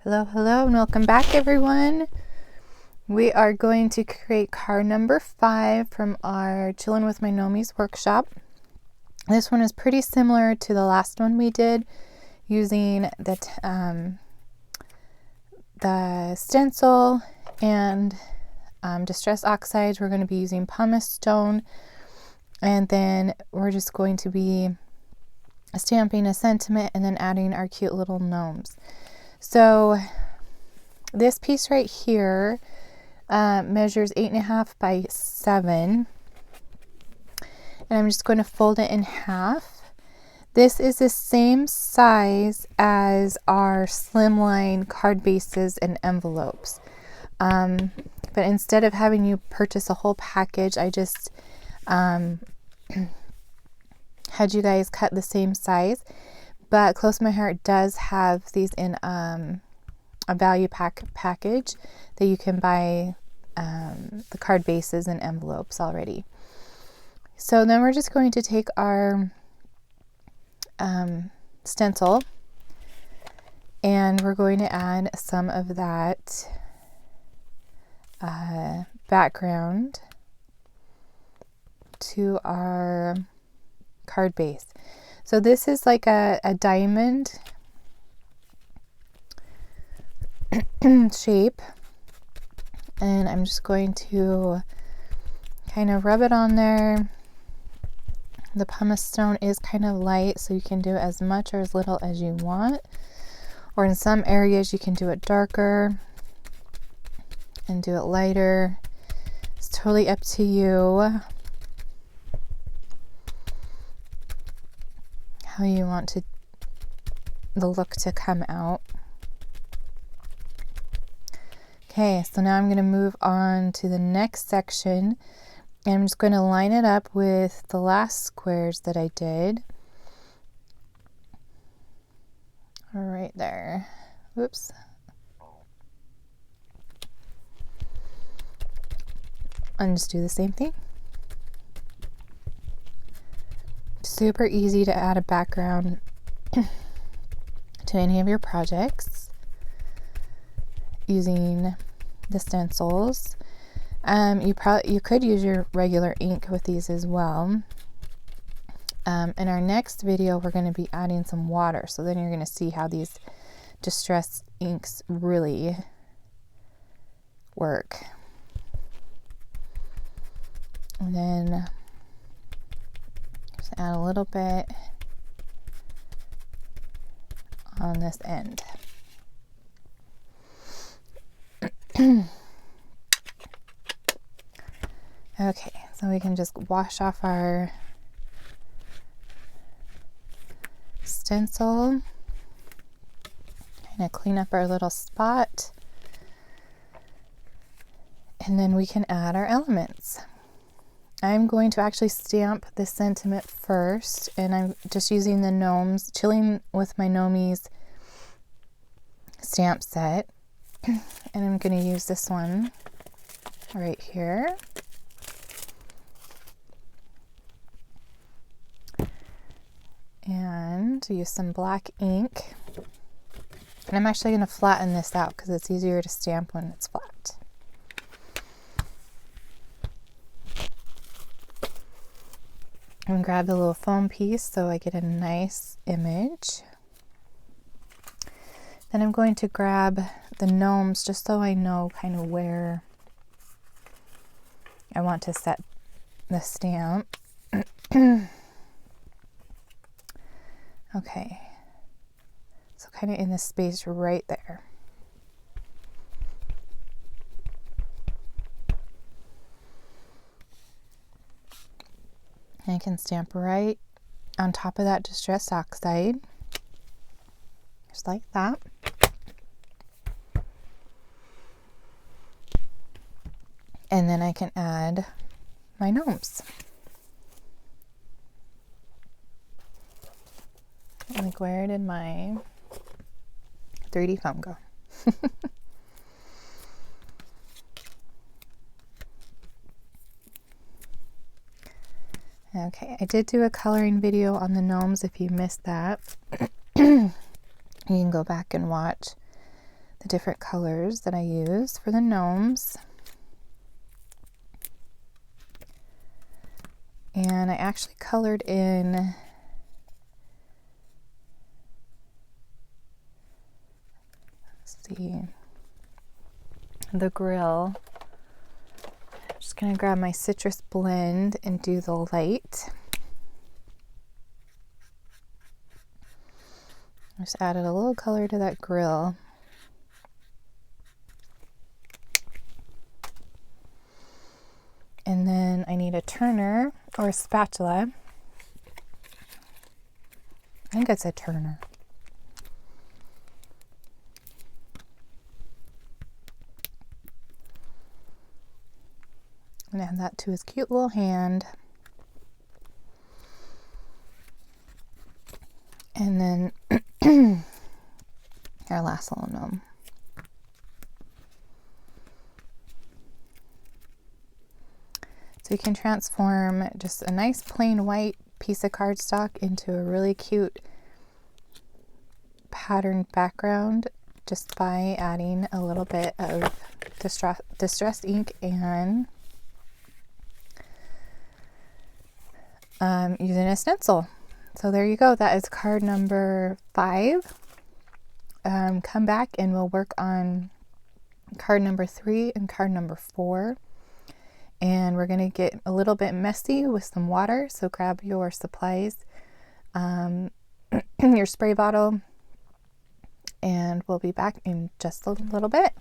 Hello, hello, and welcome back, everyone. We are going to create card number 5 from our Chillin with My Gnomies workshop. This one is pretty similar to the last one we did, using the stencil and distress oxides. We're going to be using pumice stone, and then we're just going to be stamping a sentiment and then adding our cute little gnomes. So this piece right here measures 8.5 by 7, and I'm just going to fold it in half. This is the same size as our slimline card bases and envelopes, but instead of having you purchase a whole package, I just had you guys cut the same size. But Close My Heart does have these in a value package that you can buy the card bases and envelopes already. So then we're just going to take our stencil, and we're going to add some of that background to our card base. So this is like a diamond shape, and I'm just going to kind of rub it on there. The pumice stone is kind of light, so you can do as much or as little as you want, or in some areas you can do it darker and do it lighter. It's totally up to you how you want the look to come out. Okay, so now I'm going to move on to the next section, and I'm just going to line it up with the last squares that I did. Right there. Whoops. And just do the same thing. Super easy to add a background to any of your projects using the stencils. You could use your regular ink with these as well. In our next video, we're going to be adding some water, so then you're going to see how these distress inks really work. And then just add a little bit on this end. Okay, so we can just wash off our stencil, kind of clean up our little spot, and then we can add our elements. I'm going to actually stamp the sentiment first, and I'm just using the Gnomes, Chilling with My Gnomies stamp set, and I'm going to use this one right here. And use some black ink, and I'm actually going to flatten this out because it's easier to stamp when it's flat. And grab the little foam piece so I get a nice image. Then I'm going to grab the gnomes just so I know kind of where I want to set the stamp. Okay, so kind of in this space right there. And I can stamp right on top of that distress oxide, just like that. And then I can add my gnomes. Like, where did my 3D foam go? Okay, I did do a coloring video on the gnomes if you missed that. You can go back and watch the different colors that I use for the gnomes. And I actually colored in, let's see, the grill. I'm just going to grab my citrus blend and do the light. Just added a little color to that grill. And then I need a turner or a spatula. I think it's a turner. And add that to his cute little hand. And then our last little gnome. So you can transform just a nice plain white piece of cardstock into a really cute patterned background just by adding a little bit of distressed ink and using a stencil. So there you go. That is card number 5. Come back and we'll work on card number 3 and card number 4. And we're going to get a little bit messy with some water. So grab your supplies, your spray bottle, and we'll be back in just a little bit.